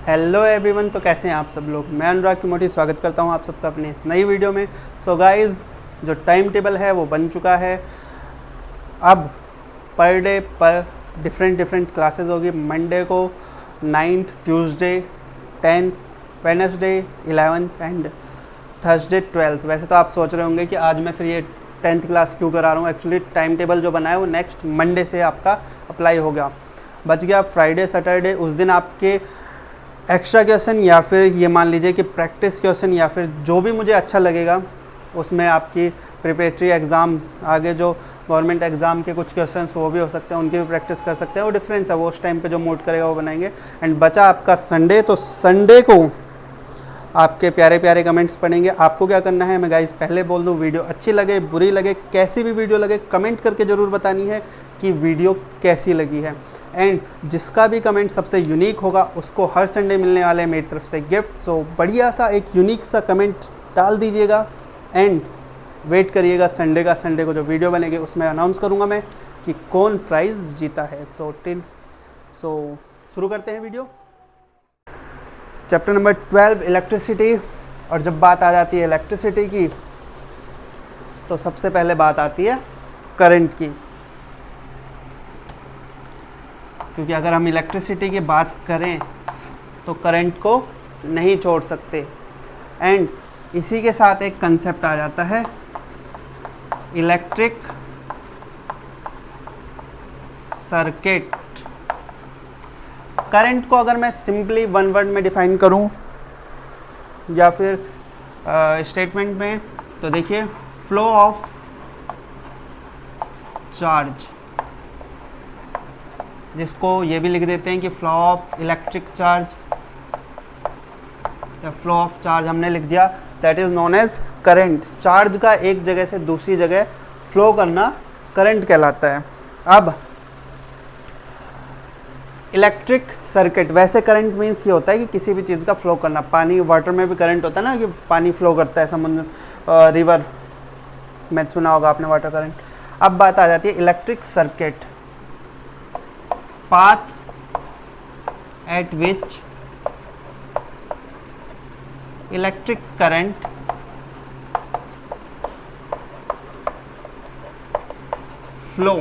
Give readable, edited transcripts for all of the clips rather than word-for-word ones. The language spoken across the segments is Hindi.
हेलो एवरीवन, तो कैसे हैं आप सब लोग। मैं अनुराग त्रिमोठी स्वागत करता हूं आप सबका अपने नई वीडियो में। सो गाइस, जो टाइम टेबल है वो बन चुका है। अब पर डे पर डिफरेंट क्लासेस होगी। मंडे को 9th, Tuesday 10th, Wednesday 11th and Thursday 12th। वैसे तो आप सोच रहे होंगे कि आज मैं फिर ये 10th क्लास क्यों करा रहा हूँ। एक्चुअली टाइम टेबल जो बना है वो नेक्स्ट मंडे से आपका अप्लाई होगा। बच गया फ्राइडे सैटरडे, उस दिन आपके एक्स्ट्रा क्वेश्चन या फिर ये मान लीजिए कि प्रैक्टिस क्वेश्चन या फिर जो भी मुझे अच्छा लगेगा उसमें आपकी प्रिपरेटरी एग्ज़ाम, आगे जो गवर्नमेंट एग्ज़ाम के कुछ क्वेश्चंस वो भी हो सकते हैं, उनकी भी प्रैक्टिस कर सकते हैं। वो डिफरेंस है, वो उस टाइम पे जो मूड करेगा वो बनाएंगे। एंड बचा आपका संडे, तो संडे को आपके प्यारे प्यारे कमेंट्स पढ़ेंगे। आपको क्या करना है, मैं गाइस पहले बोल दूँ, वीडियो अच्छी लगे बुरी लगे कैसी भी वीडियो लगे, कमेंट करके ज़रूर बतानी है कि वीडियो कैसी लगी है। एंड जिसका भी कमेंट सबसे यूनिक होगा उसको हर संडे मिलने वाले हैं मेरी तरफ से गिफ्ट। सो बढ़िया सा एक यूनिक सा कमेंट डाल दीजिएगा एंड वेट करिएगा संडे का। संडे को जो वीडियो बनेगी उसमें अनाउंस करूँगा मैं कि कौन प्राइज़ जीता है। सो शुरू करते हैं वीडियो। Chapter number 12 electricity. और जब बात आ जाती है इलेक्ट्रिसिटी की तो सबसे पहले बात आती है करंट की, क्योंकि अगर हम इलेक्ट्रिसिटी की बात करें तो करंट को नहीं छोड़ सकते। एंड इसी के साथ एक कंसेप्ट आ जाता है इलेक्ट्रिक सर्किट। करंट को अगर मैं सिंपली वन वर्ड में डिफाइन करूं या फिर स्टेटमेंट में, तो देखिए फ्लो ऑफ चार्ज, जिसको ये भी लिख देते हैं कि फ्लो ऑफ इलेक्ट्रिक चार्ज या फ्लो ऑफ चार्ज हमने लिख दिया, that is known as current. Charge का एक जगह से दूसरी जगह फ्लो करना करंट कहलाता है। अब इलेक्ट्रिक सर्किट, वैसे करंट मीन्स ये होता है कि किसी भी चीज़ का फ्लो करना। पानी, वाटर में भी करंट होता है ना, कि पानी फ्लो करता है, समुद्र रिवर में सुना होगा आपने वाटर करंट। अब बात आ जाती है electric circuit, path at which electric current flow।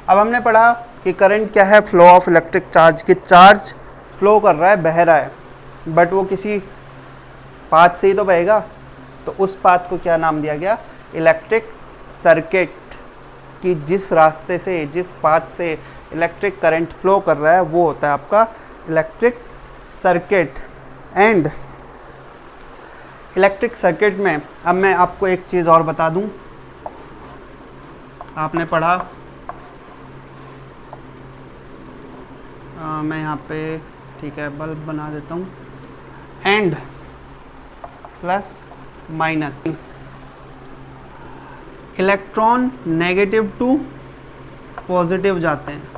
अब हमने पढ़ा कि करंट क्या है, फ्लो ऑफ इलेक्ट्रिक चार्ज, की चार्ज फ्लो कर रहा है, बह रहा है, बट वो किसी पाथ से ही तो बहेगा। तो उस पाथ को क्या नाम दिया गया, इलेक्ट्रिक सर्किट, कि जिस रास्ते से, जिस पाथ से इलेक्ट्रिक करंट फ्लो कर रहा है वो होता है आपका electric circuit. And electric circuit में अब मैं आपको एक चीज़ और बता दूं। आपने पढ़ा, मैं यहाँ पे ठीक है बल्ब बना देता हूँ, and plus minus, electron negative to positive जाते हैं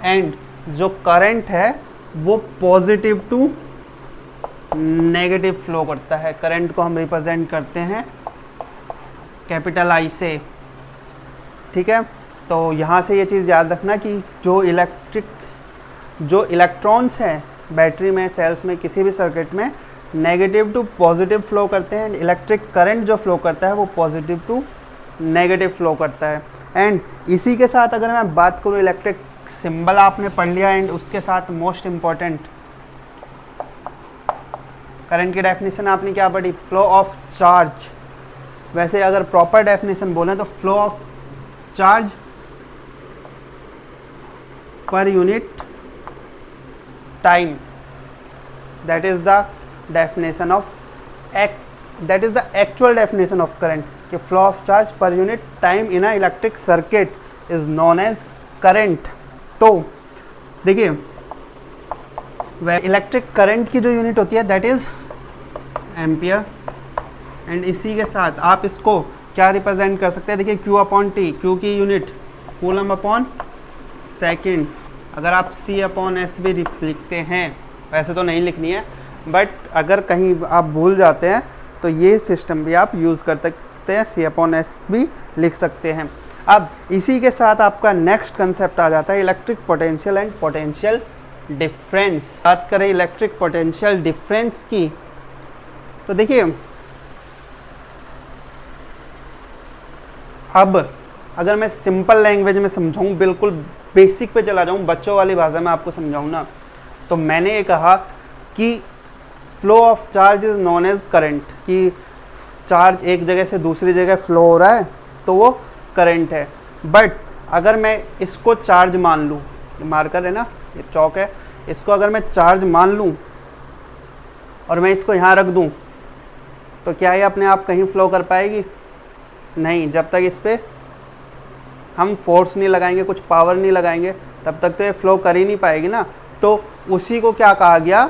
एंड जो करंट है वो पॉजिटिव टू नेगेटिव फ्लो करता है। करंट को हम रिप्रेजेंट करते हैं कैपिटल आई से, ठीक है। तो यहाँ से ये चीज़ याद रखना कि जो इलेक्ट्रॉन्स हैं बैटरी में, सेल्स में, किसी भी सर्किट में नेगेटिव टू पॉजिटिव फ्लो करते हैं। इलेक्ट्रिक करंट जो फ्लो करता है वो पॉजिटिव टू नेगेटिव फ्लो करता है। एंड इसी के साथ अगर मैं बात करूँ, इलेक्ट्रिक सिंबल आपने पढ़ लिया, एंड उसके साथ मोस्ट इम्पॉर्टेंट करंट की डेफिनेशन आपने क्या पढ़ी, फ्लो ऑफ चार्ज। वैसे अगर प्रॉपर डेफिनेशन बोलें तो flow of charge per unit time, that is the definition of that is the actual definition of current, कि flow of charge per unit time in a electric circuit is known as current. तो देखिए, वह इलेक्ट्रिक करंट की जो यूनिट होती है दैट इज एम्पियर। एंड इसी के साथ आप इसको क्या रिप्रेजेंट कर सकते हैं, देखिए Q अपॉन T, Q की यूनिट कूलम अपॉन सेकेंड। अगर आप C अपॉन S भी लिखते हैं, वैसे तो नहीं लिखनी है, बट अगर कहीं आप भूल जाते हैं तो ये सिस्टम भी आप यूज़ कर सकते हैं, C अपॉन S भी लिख सकते हैं। अब इसी के साथ आपका नेक्स्ट कंसेप्ट आ जाता है electric potential and potential difference. बात करें इलेक्ट्रिक पोटेंशियल डिफरेंस की, तो देखिए अब अगर मैं सिंपल लैंग्वेज में समझाऊं, बिल्कुल बेसिक पे चला जाऊं, बच्चों वाली भाषा में आपको समझाऊं ना, तो मैंने ये कहा कि flow of charge is known as current, कि चार्ज एक जगह से दूसरी जगह फ्लो हो रहा है तो वो करंट है। बट अगर मैं इसको चार्ज मान लूँ, मार्कर है ना, ये चौक है, इसको अगर मैं चार्ज मान लूँ और मैं इसको यहाँ रख दूँ, तो क्या ये अपने आप कहीं फ्लो कर पाएगी? नहीं, जब तक इस पर हम फोर्स नहीं लगाएंगे, कुछ पावर नहीं लगाएंगे, तब तक तो ये फ्लो कर ही नहीं पाएगी ना। तो उसी को क्या कहा गया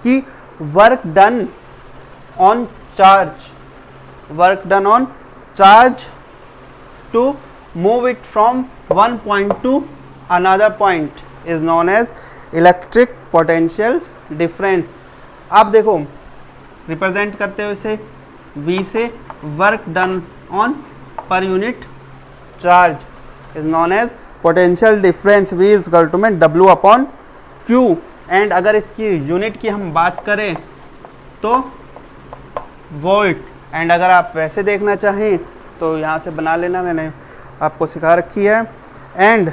कि work done on charge, work done on charge to move it from one point to another point is known as electric potential difference. आप देखो रिप्रेजेंट करते हो इसे V से, work done on per unit charge is known as potential difference. V is equal to में W अपॉन Q। एंड अगर इसकी यूनिट की हम बात करें तो वोल्ट। एंड अगर आप वैसे देखना चाहें तो यहाँ से बना लेना, मैंने आपको सिखा रखी है। एंड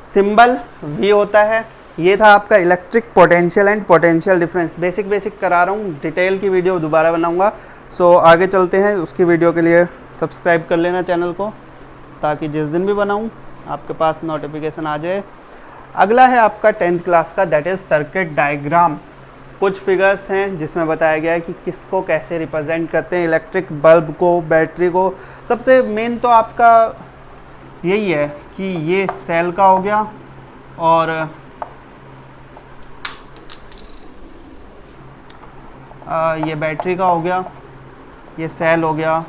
सिंबल V होता है। ये था आपका electric potential and potential difference. Basic करा रहा हूँ, डिटेल की वीडियो दोबारा बनाऊँगा। सो आगे चलते हैं, उसकी वीडियो के लिए सब्सक्राइब कर लेना चैनल को, ताकि जिस दिन भी बनाऊँ आपके पास नोटिफिकेशन आ जाए। अगला है आपका 10th क्लास का, दैट इज़ सर्किट डायग्राम। कुछ फिगर्स हैं जिसमें बताया गया है कि किसको कैसे रिप्रेजेंट करते हैं, इलेक्ट्रिक बल्ब को, बैटरी को। सबसे मेन तो आपका यही है कि ये सेल का हो गया और ये बैटरी का हो गया, ये सेल हो गया,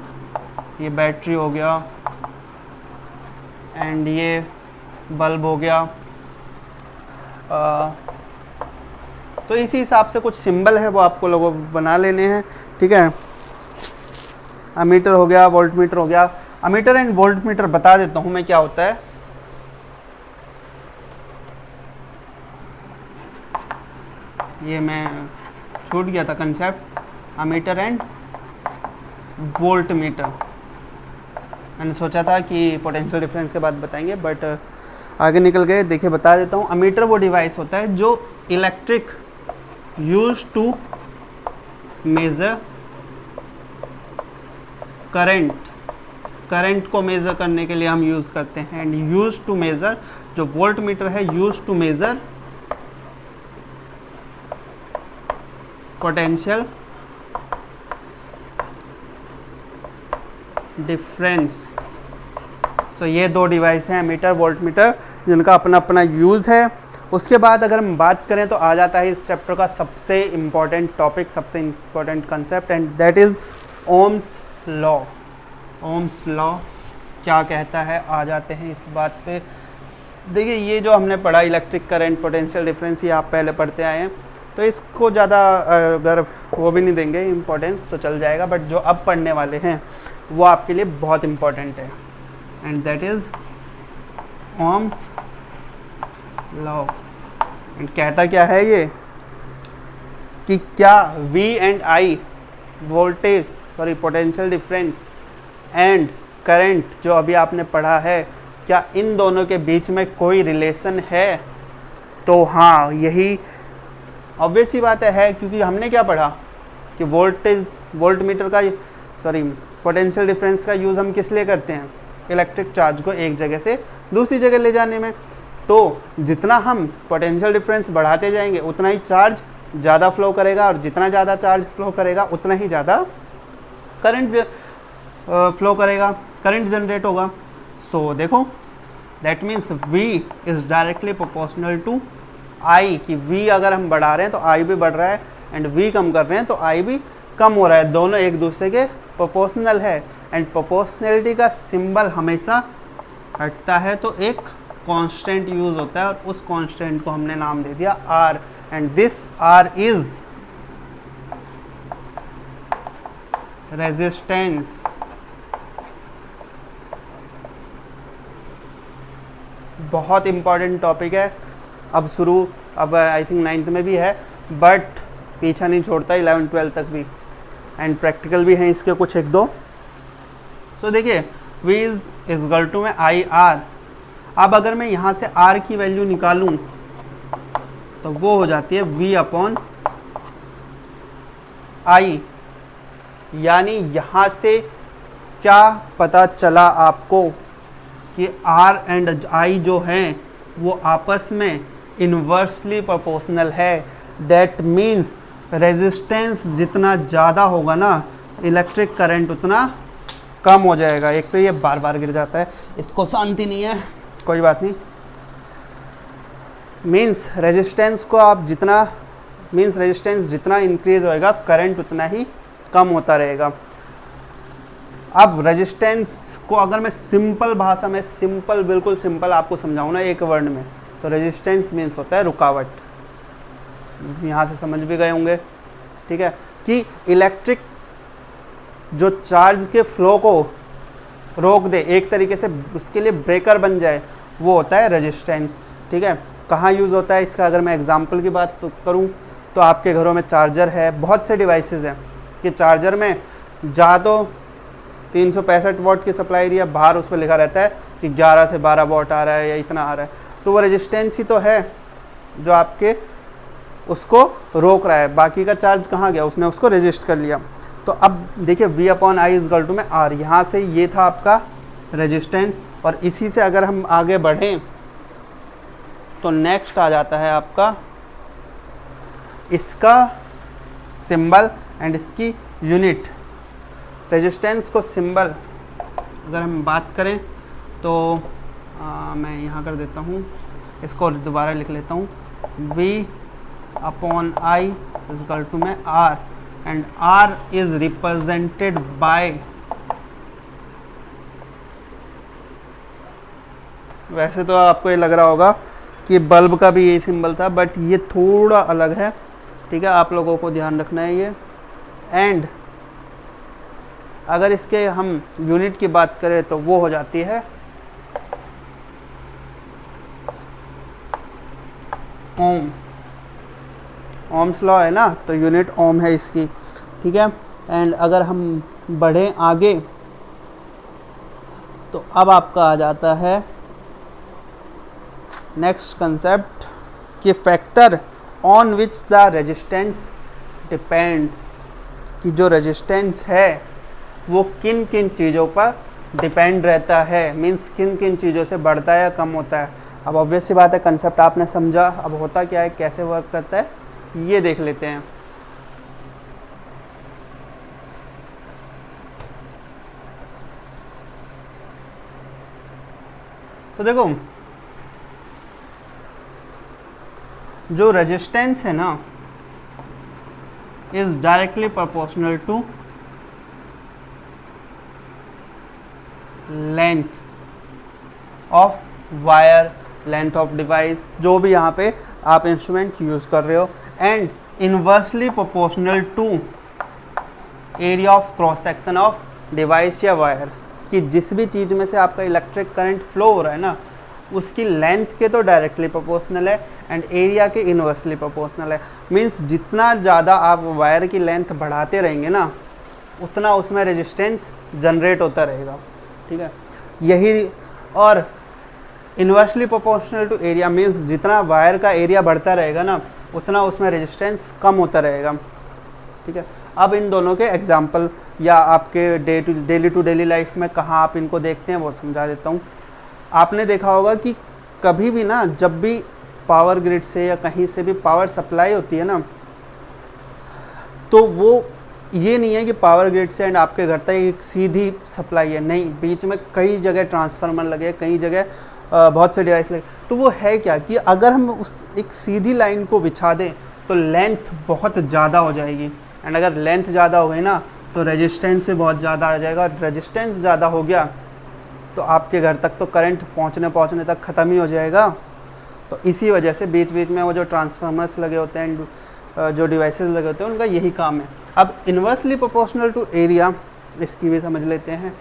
ये बैटरी हो गया एंड ये बल्ब हो गया। तो इसी हिसाब से कुछ सिंबल है वो आपको लोगों को बना लेने हैं, ठीक है। अमीटर हो गया, वोल्ट मीटर हो गया। अमीटर एंड वोल्ट मीटर बता देता हूँ मैं क्या होता है। ये मैं छूट गया था concept, ammeter and volt meter. मैंने सोचा था कि पोटेंशियल डिफरेंस के बाद बताएंगे, बट आगे निकल गए। देखिए बता देता हूँ। अमीटर वो डिवाइस होता है जो electric use to measure current को मेज़र करने के लिए हम यूज़ करते हैं। एंड यूज टू मेज़र, जो वोल्ट मीटर है, use to measure potential difference. So ये दो डिवाइस हैं, अमीटर वोल्ट मीटर, जिनका अपना अपना यूज़ है। उसके बाद अगर हम बात करें तो आ जाता है इस चैप्टर का सबसे इम्पॉर्टेंट टॉपिक, सबसे important concept, and that is Ohm's law. Ohm's law क्या कहता है, आ जाते हैं इस बात पे। देखिए ये जो हमने पढ़ा इलेक्ट्रिक करंट, पोटेंशियल डिफरेंस, ये आप पहले पढ़ते आए हैं, तो इसको ज़्यादा अगर वो भी नहीं देंगे इम्पोर्टेंस तो चल जाएगा। बट जो अब पढ़ने वाले हैं वो आपके लिए बहुत इम्पॉर्टेंट है, and that is Ohm's law. And कहता क्या है ये कि क्या V and I, voltage sorry potential difference and current जो अभी आपने पढ़ा है, क्या इन दोनों के बीच में कोई रिलेशन है? तो हाँ, यही ऑब्वियस सी बात है, क्योंकि हमने क्या पढ़ा कि वोल्ट मीटर का पोटेंशियल डिफरेंस का यूज़ हम किस लिए करते हैं, इलेक्ट्रिक चार्ज को एक जगह से दूसरी जगह ले जाने में। तो जितना हम पोटेंशियल डिफरेंस बढ़ाते जाएंगे उतना ही चार्ज ज़्यादा फ्लो करेगा, और जितना ज़्यादा चार्ज फ्लो करेगा उतना ही ज़्यादा करंट फ्लो करेगा, करंट जनरेट होगा। सो देखो that means V is directly proportional to I, कि V अगर हम बढ़ा रहे हैं तो I भी बढ़ रहा है, एंड V कम कर रहे हैं तो I भी कम हो रहा है। दोनों एक दूसरे के प्रोपोर्शनल है, एंड प्रोपोर्शनलिटी का सिंबल हमेशा हटता है तो एक कांस्टेंट यूज़ होता है, और उस कांस्टेंट को हमने नाम दे दिया R, and this R is resistance बहुत इम्पॉर्टेंट टॉपिक है। अब आई थिंक 9th में भी है, बट पीछा नहीं छोड़ता 11th 12th तक भी, एंड प्रैक्टिकल भी हैं इसके कुछ एक दो। सो देखिए V इज इक्वल टू में आई आर। अब अगर मैं यहाँ से R की वैल्यू निकालूँ तो वो हो जाती है V अपॉन आई। यानी यहाँ से क्या पता चला आपको कि R एंड I जो हैं वो आपस में इन्वर्सली प्रोपोर्शनल है। दैट मीन्स रेजिस्टेंस जितना ज़्यादा होगा ना, इलेक्ट्रिक करंट उतना कम हो जाएगा। एक तो ये बार बार गिर जाता है, इसको शांति नहीं है, कोई बात नहीं। मीन्स रेजिस्टेंस जितना इंक्रीज होएगा करंट उतना ही कम होता रहेगा। अब रेजिस्टेंस को अगर मैं सिंपल भाषा में, बिल्कुल सिंपल आपको समझाऊँ ना एक वर्ड में, तो रेजिस्टेंस मीन्स होता है रुकावट। यहाँ से समझ भी गए होंगे, ठीक है, कि इलेक्ट्रिक जो चार्ज के फ्लो को रोक दे, एक तरीके से उसके लिए ब्रेकर बन जाए, वो होता है रेजिस्टेंस। ठीक है, कहाँ यूज़ होता है इसका? अगर मैं एग्जांपल की बात करूँ तो आपके घरों में चार्जर है, बहुत से डिवाइसेस हैं कि चार्जर में जा तो 365 वॉट की सप्लाई रही है, बाहर उस पर लिखा रहता है कि 11 से 12 वॉट आ रहा है या इतना आ रहा है, तो वो रेजिस्टेंस ही तो है जो आपके उसको रोक रहा है। बाकी का चार्ज कहाँ गया? उसने उसको रेजिस्ट कर लिया। तो अब देखिए V upon I is to में R, यहाँ से ये था आपका रेजिस्टेंस, और इसी से अगर हम आगे बढ़ें तो नेक्स्ट आ जाता है आपका इसका सिंबल एंड इसकी यूनिट। रेजिस्टेंस को सिंबल अगर हम बात करें तो मैं यहाँ कर देता हूँ, इसको दोबारा लिख लेता हूँ, V upon I is to में R, and R is represented by, वैसे तो आपको ये लग रहा होगा कि बल्ब का भी यही सिंबल था, बट ये थोड़ा अलग है। ठीक है, आप लोगों को ध्यान रखना है ये। एंड अगर इसके हम यूनिट की बात करें तो वो हो जाती है ओम। ओम्स लॉ है ना, तो यूनिट ओम है इसकी। ठीक है, एंड अगर हम बढ़ें आगे तो अब आपका आ जाता है नेक्स्ट कंसेप्ट कि factor on which the resistance depend, कि जो रेजिस्टेंस है वो किन किन चीज़ों पर डिपेंड रहता है, मीन्स किन किन चीज़ों से बढ़ता है या कम होता है। अब ऑब्वियस सी बात है, कंसेप्ट आपने समझा। अब होता क्या है, कैसे वर्क करता है, ये देख लेते हैं। तो देखो, जो रेजिस्टेंस है ना is directly proportional to length of wire, length of device, जो भी यहाँ पे आप इंस्ट्रूमेंट यूज कर रहे हो, and inversely proportional to area of cross section of device या वायर, कि जिस भी चीज़ में से आपका इलेक्ट्रिक करंट फ्लो हो रहा है ना, उसकी लेंथ के तो डायरेक्टली प्रोपोर्शनल है एंड एरिया के इनवर्सली प्रोपोर्शनल है। मीन्स जितना ज़्यादा आप वायर की लेंथ बढ़ाते रहेंगे ना, उतना उसमें रेजिस्टेंस जनरेट होता रहेगा। ठीक है, यही। और inversely proportional to area means जितना वायर का एरिया बढ़ता रहेगा ना, उतना उसमें रेजिस्टेंस कम होता रहेगा। ठीक है, अब इन दोनों के एग्जाम्पल या आपके डेली टू डेली लाइफ में कहाँ आप इनको देखते हैं वो समझा देता हूँ। आपने देखा होगा कि कभी भी ना, जब भी पावर ग्रिड से या कहीं से भी पावर सप्लाई होती है ना, तो वो ये नहीं है कि पावर ग्रिड से एंड आपके घर तक एक सीधी सप्लाई है, नहीं, बीच में कई जगह ट्रांसफार्मर लगे, कई जगह बहुत से डिवाइस लगे। तो वो है क्या कि अगर हम उस एक सीधी लाइन को बिछा दें तो लेंथ बहुत ज़्यादा हो जाएगी, एंड अगर लेंथ ज़्यादा हो गई ना तो रेजिस्टेंस से बहुत ज़्यादा आ जाएगा, और रेजिस्टेंस ज़्यादा हो गया तो आपके घर तक तो करंट पहुंचने तक ख़त्म ही हो जाएगा। तो इसी वजह से बीच बीच में वो जो ट्रांसफार्मर्स लगे होते हैं, जो डिवाइसेस लगे होते हैं, उनका यही काम है। अब इन्वर्सली प्रोपोर्शनल टू एरिया, इसकी भी समझ लेते हैं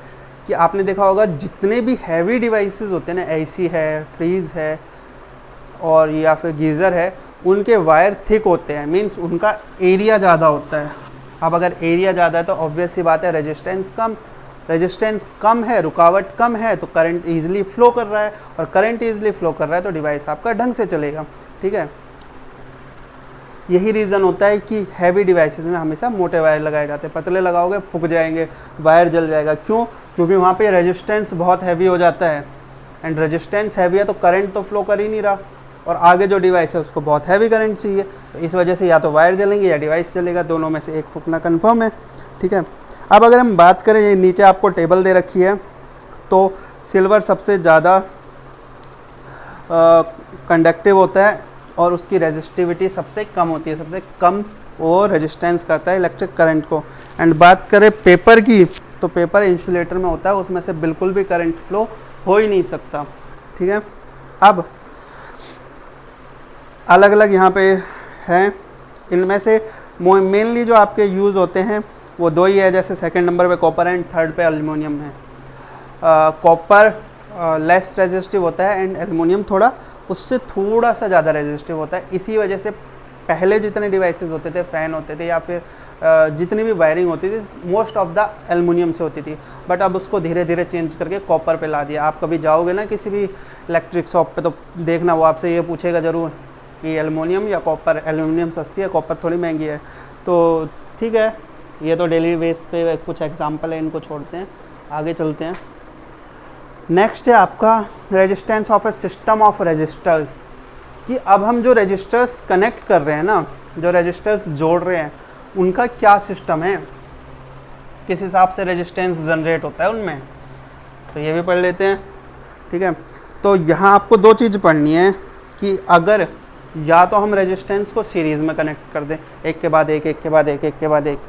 कि आपने देखा होगा जितने भी हैवी डिवाइसेस होते हैं ना, एसी है, फ्रीज है और या फिर गीज़र है, उनके वायर थिक होते हैं, मींस उनका एरिया ज़्यादा होता है। अब अगर एरिया ज़्यादा है तो ऑब्वियस सी बात है रेजिस्टेंस कम है, रुकावट कम है, तो करंट ईजिली फ्लो कर रहा है, और करंट ईजिली फ्लो कर रहा है तो डिवाइस आपका ढंग से चलेगा। ठीक है, यही रीज़न होता है कि हैवी डिवाइसेस में हमेशा मोटे वायर लगाए जाते हैं। पतले लगाओगे फूक जाएंगे, वायर जल जाएगा। क्यों? क्योंकि वहाँ पे रेजिस्टेंस बहुत हैवी हो जाता है, एंड रेजिस्टेंस हैवी है तो करंट तो फ्लो कर ही नहीं रहा, और आगे जो डिवाइस है उसको बहुत हैवी करंट चाहिए, तो इस वजह से या तो वायर जलेंगे या डिवाइस चलेगा, दोनों में से एक फूकना कन्फर्म है। ठीक है, अब अगर हम बात करें, ये नीचे आपको टेबल दे रखी है, तो सिल्वर सबसे ज़्यादा कंडक्टिव होता है और उसकी रेजिस्टिविटी सबसे कम होती है, सबसे कम वो रेजिस्टेंस करता है इलेक्ट्रिक करंट को। एंड बात करें पेपर की, तो पेपर इंसुलेटर में होता है, उसमें से बिल्कुल भी करंट फ्लो हो ही नहीं सकता। ठीक है, अब अलग अलग यहाँ पे हैं, इनमें से मेनली जो आपके यूज़ होते हैं वो दो ही है, जैसे सेकंड नंबर पे कॉपर एंड थर्ड पे एल्युमिनियम है। कॉपर लेस रेजिस्टिव होता है एंड एल्युमिनियम उससे थोड़ा सा ज़्यादा रेजिस्टिव होता है। इसी वजह से पहले जितने डिवाइसेस होते थे, फ़ैन होते थे या फिर जितनी भी वायरिंग होती थी, मोस्ट ऑफ द एल्युमिनियम से होती थी, बट अब उसको धीरे धीरे चेंज करके कॉपर पे ला दिया। आप कभी जाओगे ना किसी भी इलेक्ट्रिक शॉप पे, तो देखना वो आपसे ये पूछेगा ज़रूर कि एल्युमिनियम या कॉपर। एल्युमिनियम सस्ती है, कॉपर थोड़ी महंगी है। तो ठीक है, ये तो डेली बेस पे कुछ एग्जांपल है, इनको छोड़ते हैं, आगे चलते हैं। नेक्स्ट है आपका resistance of a system of resistors, कि अब हम जो रेजिस्टर्स कनेक्ट कर रहे हैं ना, जो रेजिस्टर्स जोड़ रहे हैं, उनका क्या सिस्टम है, किस हिसाब से रेजिस्टेंस जनरेट होता है उनमें, तो ये भी पढ़ लेते हैं। ठीक है, तो यहाँ आपको दो चीज़ पढ़नी है कि अगर या तो हम रेजिस्टेंस को सीरीज़ में कनेक्ट कर दें, एक के बाद एक, एक के बाद एक, एक के बाद एक,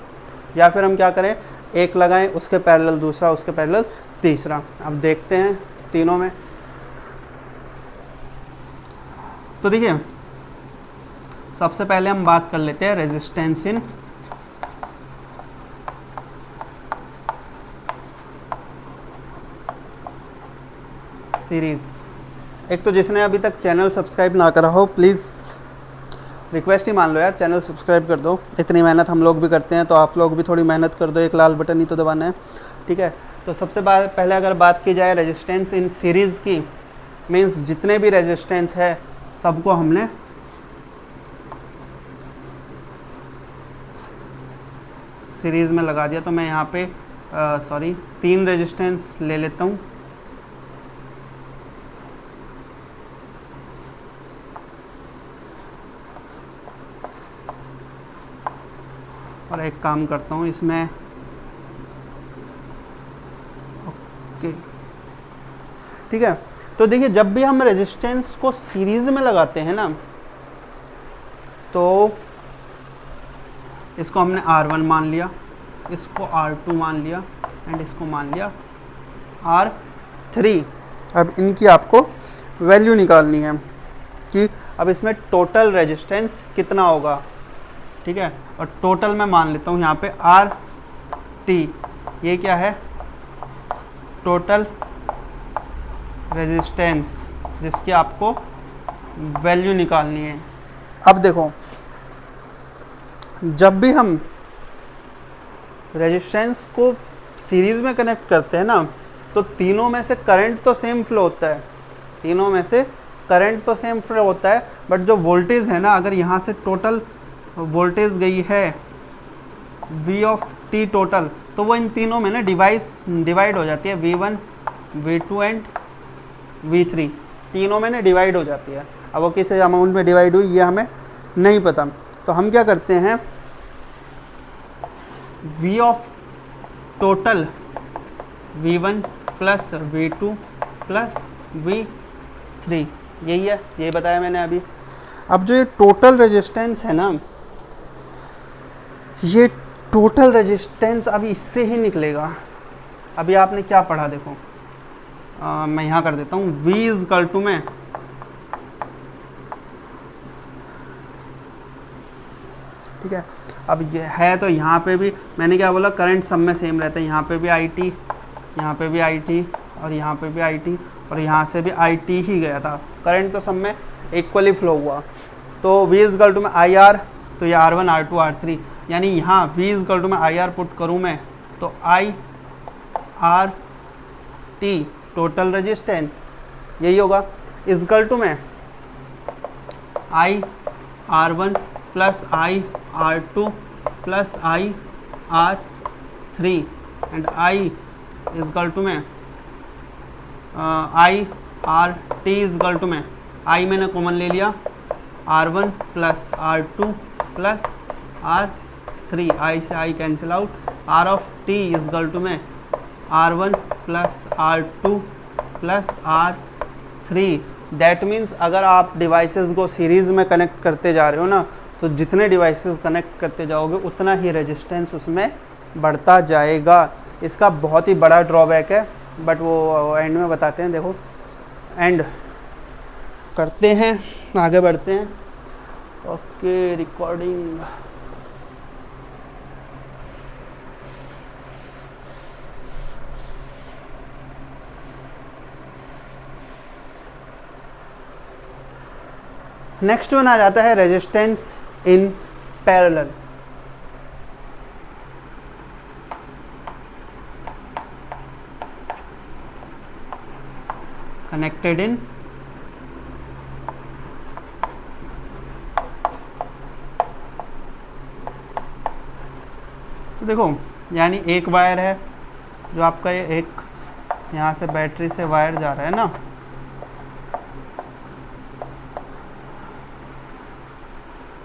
या फिर हम क्या करें, एक लगाएं, उसके पैरेलल दूसरा, उसके पैरेलल तीसरा। अब देखते हैं तीनों में। तो देखिए, सबसे पहले हम बात कर लेते हैं रेजिस्टेंस इन सीरीज़। एक तो जिसने अभी तक चैनल सब्सक्राइब ना करा हो, प्लीज़ रिक्वेस्ट ही मान लो यार, चैनल सब्सक्राइब कर दो। इतनी मेहनत हम लोग भी करते हैं, तो आप लोग भी थोड़ी मेहनत कर दो, एक लाल बटन ही तो दबाना है। ठीक है, तो सबसे पहले अगर बात की जाए रेजिस्टेंस इन सीरीज़ की, मीन्स जितने भी रेजिस्टेंस है सबको हमने सीरीज़ में लगा दिया। तो मैं यहाँ पे 3 रेजिस्टेंस ले लेता हूँ। और एक काम करता हूँ इसमें, ओके ठीक है। तो देखिए, जब भी हम रेजिस्टेंस को सीरीज़ में लगाते हैं ना, तो इसको हमने R1 मान लिया, इसको R2 मान लिया एंड इसको मान लिया R3। अब इनकी आपको वैल्यू निकालनी है कि अब इसमें टोटल रेजिस्टेंस कितना होगा। ठीक है, और टोटल मैं मान लेता हूँ यहाँ पे RT, ये क्या है, टोटल रेजिस्टेंस, जिसकी आपको वैल्यू निकालनी है। अब देखो, जब भी हम रेजिस्टेंस को सीरीज़ में कनेक्ट करते हैं ना, तो तीनों में से करंट तो सेम फ्लो होता है, तीनों में से करंट तो सेम फ्लो होता है, बट जो वोल्टेज है ना, अगर यहाँ से टोटल वोल्टेज गई है V ऑफ T टोटल, तो वो इन तीनों में ना डिवाइड हो जाती है, V1, V2 एंड V3, तीनों में ना डिवाइड हो जाती है। अब वो किस अमाउंट में डिवाइड हुई ये हमें नहीं पता, तो हम क्या करते हैं, V of total V1 plus V2 plus V3, यही है, यही बताया मैंने अभी। अब जो ये टोटल रेजिस्टेंस है ना, ये टोटल रेजिस्टेंस अभी इससे ही निकलेगा। अभी आपने क्या पढ़ा, देखो मैं यहाँ कर देता हूँ, V इज इक्वल टू में ठीक है। अब ये है, तो यहाँ पे भी मैंने क्या बोला, करंट सब में सेम रहता है, यहाँ पे भी IT, यहाँ पे भी आई टी और यहाँ पे भी आई टी और यहाँ से भी आई टी ही गया था। करंट तो सब में इक्वली फ्लो हुआ। तो V इज इक्वल टू में आई आर, तो ये R1 R2 R3, यानी यहाँ V इज इक्वल टू में आई आर पुट करूँ मैं तो I R T total resistance यही होगा, इज इक्वल टू में I R one plus I R two plus I R three and I is equal to में I R T is equal to में आई मैंने कॉमन ले लिया R one plus R two plus R three, I से I cancel out, R of T is equal to में R one plus R two plus R three. That means अगर आप डिवाइसेस को सीरीज़ में कनेक्ट करते जा रहे हो ना, तो जितने डिवाइसेस कनेक्ट करते जाओगे उतना ही रेजिस्टेंस उसमें बढ़ता जाएगा। इसका बहुत ही बड़ा ड्रॉबैक है, बट वो एंड में बताते हैं। देखो एंड करते हैं, आगे बढ़ते हैं। Okay recording. नेक्स्ट वन आ जाता है resistance in parallel. Connected in तो देखो, यानी एक वायर है जो आपका ये एक यहाँ से बैटरी से वायर जा रहा है ना,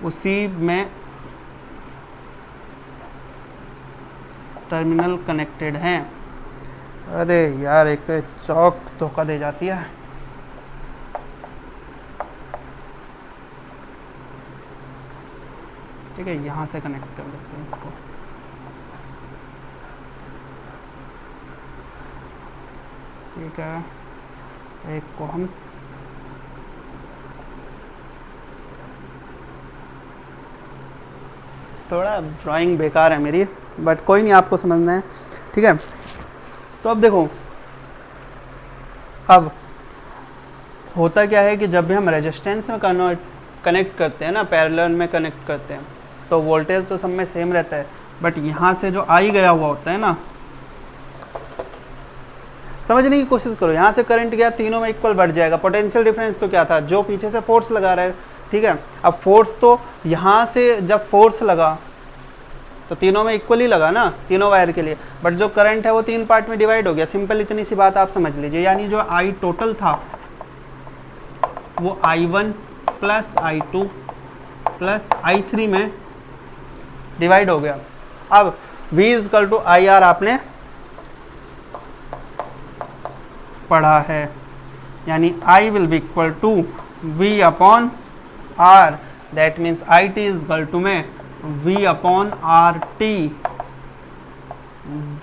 उसी में टर्मिनल कनेक्टेड हैं। अरे यार एक तो चौक धोखा दे जाती है। ठीक है, यहाँ से कनेक्ट कर देते हैं इसको। ठीक है, एक को हम थोड़ा ड्राइंग बेकार है मेरी, बट कोई नहीं, आपको समझना है। ठीक है, तो अब देखो, अब होता क्या है कि जब भी हम रेजिस्टेंस में कनेक्ट करते हैं ना, पैरेलल में कनेक्ट करते हैं, तो वोल्टेज तो सब में सेम रहता है, बट यहाँ से जो आई गया हुआ होता है ना, समझने की कोशिश करो। यहाँ से करंट गया, तीनों में इक्वल बढ़ जाएगा। पोटेंशियल डिफरेंस तो क्या था, जो पीछे से फोर्स लगा रहा है। ठीक है, अब फोर्स तो यहाँ से जब फोर्स लगा तो तीनों में इक्वली लगा ना, तीनों वायर के लिए, बट जो करंट है वो तीन पार्ट में डिवाइड हो गया। सिंपल इतनी सी बात आप समझ लीजिए। यानी जो आई टोटल था वो I1 plus I2 plus I3 में डिवाइड हो गया। अब V is equal to I R आपने पढ़ा है, यानी I will be equal to V upon R, that means I T is equal to में V upon R T,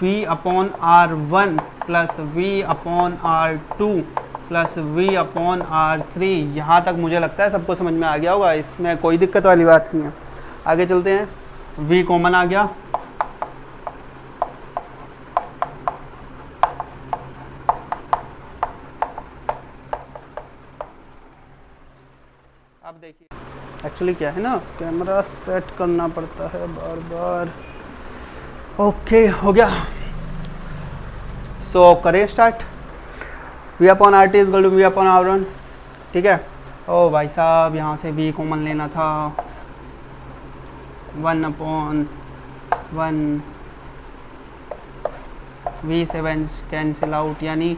V upon R1 plus V upon R2 plus V upon R3। यहाँ तक मुझे लगता है सबको समझ में आ गया होगा, इसमें कोई दिक्कत वाली बात नहीं है। आगे चलते हैं, V कॉमन आ गया, अब देखिए एक्चुअली क्या है ना, कैमरा सेट करना पड़ता है बार बार। ओके हो गया, सो करें start. V upon R T is equal to V upon R1। ठीक है, ओ भाई साहब यहाँ से V कॉमन लेना था, 1 अपॉन 1, V से 1 कैंसिल आउट, यानी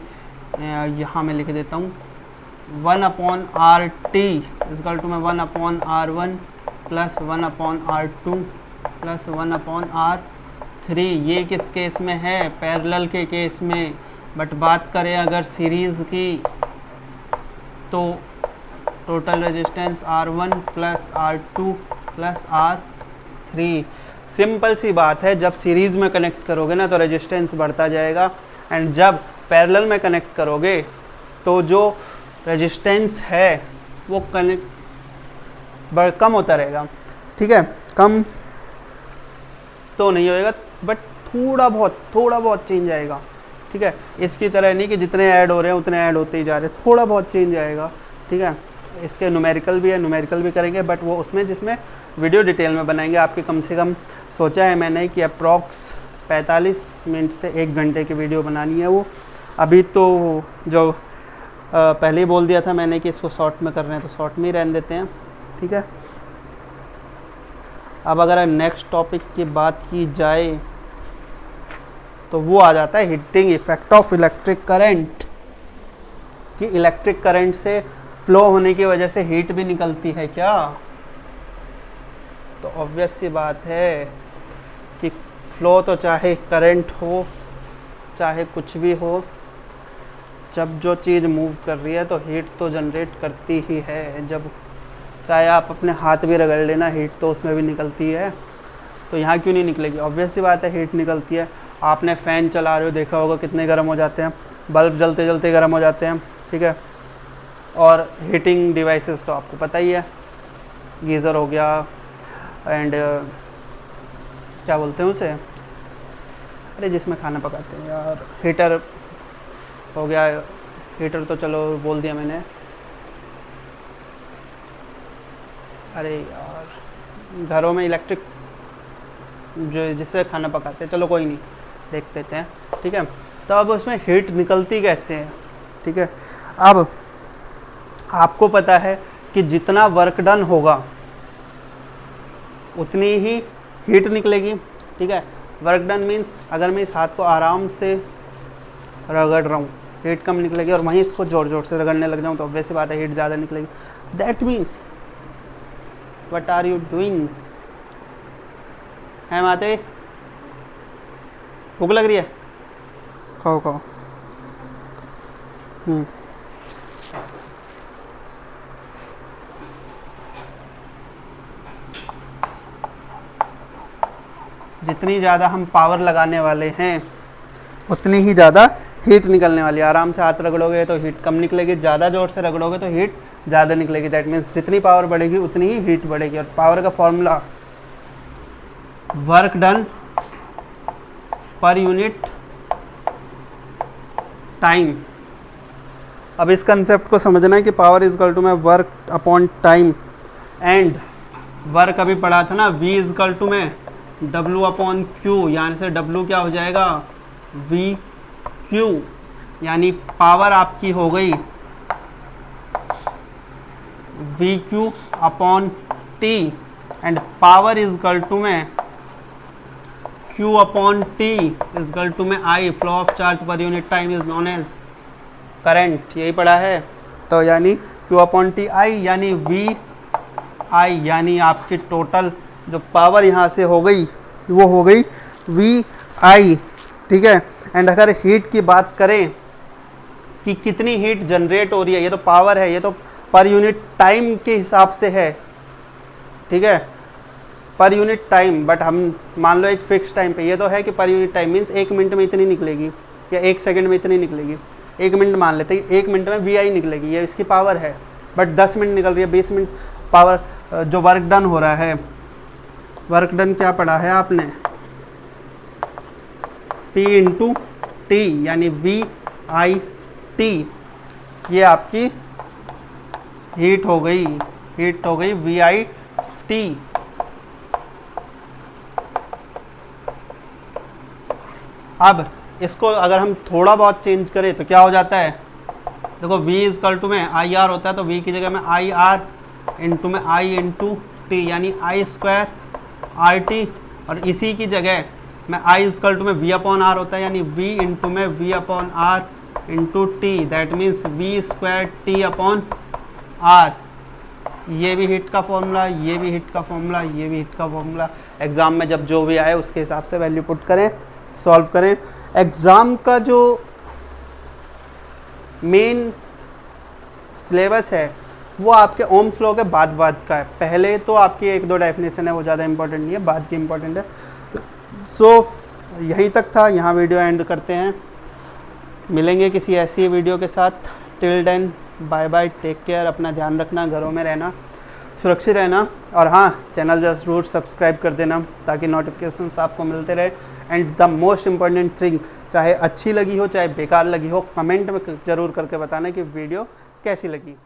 यहाँ मैं लिख देता हूँ 1 upon R T is equal to में 1 upon R1 plus 1 upon R2 plus 1 upon R3। ये किस केस में है, पैरेलल के केस में। बट बात करें अगर सीरीज़ की, तो total resistance R1 plus R2 plus R3। Simple सी बात है, जब सीरीज़ में कनेक्ट करोगे ना तो रेजिस्टेंस बढ़ता जाएगा, एंड जब पैरेलल में कनेक्ट करोगे तो जो रेजिस्टेंस है वो कम होता रहेगा। ठीक है, कम तो नहीं होएगा, बट थोड़ा बहुत चेंज आएगा। ठीक है। इसकी तरह नहीं कि जितने ऐड हो रहे हैं उतने ऐड होते ही जा रहे हैं, थोड़ा बहुत चेंज आएगा, ठीक है। इसके न्यूमेरिकल भी है, न्यूमेरिकल भी करेंगे, बट वो उसमें जिसमें वीडियो डिटेल में बनाएंगे। आपके कम से कम सोचा है मैंने कि अप्रॉक्स 45 मिनट से 1 घंटे की वीडियो बनानी है। वो अभी तो जो पहले ही बोल दिया था मैंने कि इसको शॉर्ट में करना है, तो शॉर्ट में ही रहने देते हैं, ठीक है। अब अगर नेक्स्ट टॉपिक की बात की जाए तो वो आ जाता है heating effect of electric current, कि इलेक्ट्रिक करंट से फ्लो होने की वजह से हीट भी निकलती है क्या। तो ऑब्वियस सी बात है कि फ्लो तो चाहे करंट हो चाहे कुछ भी हो, जब जो चीज़ मूव कर रही है तो हीट तो जनरेट करती ही है। जब चाहे आप अपने हाथ भी रगड़ लेना, हीट तो उसमें भी निकलती है। तो यहाँ क्यों नहीं निकलेगी, ऑब्वियस सी बात है हीट निकलती है। आपने फ़ैन चला रहे हो, देखा होगा कितने गर्म हो जाते हैं, बल्ब जलते जलते गर्म हो जाते हैं, ठीक है। और हीटिंग डिवाइसेस तो आपको पता ही है, गीज़र हो गया एंड क्या बोलते हैं उसे, अरे जिसमें खाना पकाते हैं यार, हीटर हो गया। हीटर तो चलो बोल दिया मैंने, अरे यार घरों में इलेक्ट्रिक जो जिससे खाना पकाते हैं, चलो कोई नहीं, देख देते हैं, ठीक है। तो अब उसमें हीट निकलती कैसे है, ठीक है। अब आपको पता है कि जितना वर्क डन होगा उतनी ही हीट निकलेगी, ठीक है। वर्क डन मीन्स अगर मैं इस हाथ को आराम से रगड़ रहा हूँ, हीट कम निकलेगी, और वहीं इसको जोर जोर से रगड़ने लग जाऊँ तो वैसी बात है हीट ज़्यादा निकलेगी। That means what are you doing, है माते, भूख लग रही है, खाओ खाओ। जितनी ज़्यादा हम पावर लगाने वाले हैं उतनी ही ज़्यादा हीट निकलने वाली है। आराम से हाथ रगड़ोगे तो हीट कम निकलेगी, ज़्यादा ज़ोर से रगड़ोगे तो हीट ज़्यादा निकलेगी। दैट मीन्स जितनी पावर बढ़ेगी उतनी ही हीट बढ़ेगी। और पावर का फॉर्मूला वर्क डन पर यूनिट टाइम। अब इस कंसेप्ट को समझना है कि पावर इज इक्वल टू में work upon time, and work अभी पढ़ा था ना, V इज इक्वल टू में W अपॉन क्यू, यानी से W क्या हो जाएगा, वी क्यू, यानी पावर आपकी हो गई V Q upon T, and power is equal to में Q upon T is equal to में I, flow of charge per unit time is known as current, यही पढ़ा है। तो यानी Q अपॉन टी I, यानी V I, यानी आपकी टोटल जो पावर यहाँ से हो गई वो हो गई V I, ठीक है। एंड अगर हीट की बात करें कि कितनी हीट जनरेट हो रही है, ये तो पावर है, ये तो पर यूनिट टाइम के हिसाब से है, ठीक है, पर यूनिट टाइम। बट हम मान लो एक फिक्स टाइम पे, ये तो है कि पर यूनिट टाइम मीन्स 1 मिनट में इतनी निकलेगी या 1 सेकंड में इतनी निकलेगी। 1 मिनट मान लेते हैं, 1 मिनट में VI निकलेगी, ये इसकी पावर है। बट 10 मिनट निकल रही है, 20 मिनट पावर जो वर्क डन हो रहा है। वर्क डन क्या पढ़ा है आपने, P इंटू टी, यानी VIT, ये आपकी हीट हो गई, हीट हो गई VIT। अब इसको अगर हम थोड़ा बहुत चेंज करें तो क्या हो जाता है, देखो V इज इक्वल टू में IR होता है, तो V की जगह में IR इंटू में I इंटू टी, यानी I स्क्वायर RT, और इसी की जगह में I इज इक्वल टू में V अपॉन R होता है, यानी V इंटू में V upon R into T, that means V square T upon R। ये भी हीट का फॉर्मूला, ये भी हीट का फॉर्मूला, ये भी हीट का फॉर्मूला। एग्ज़ाम में जब जो भी आए उसके हिसाब से वैल्यू पुट करें, सॉल्व करें। एग्ज़ाम का जो मेन सिलेबस है वो आपके ओम्स लॉ के बाद का है। पहले तो आपकी 1-2 डेफिनेशन है, वो ज़्यादा इंपॉर्टेंट नहीं है, बाद की इंपॉर्टेंट है। सो यहीं तक था, यहाँ वीडियो एंड करते हैं। मिलेंगे किसी ऐसी वीडियो के साथ। Till then bye bye, take care, अपना ध्यान रखना, घरों में रहना, सुरक्षित रहना, और हाँ, चैनल ज़रूर सब्सक्राइब कर देना ताकि नोटिफिकेशंस आपको मिलते रहे। And the most important thing, चाहे अच्छी लगी हो चाहे बेकार लगी हो, कमेंट में ज़रूर करके बताना कि वीडियो कैसी लगी।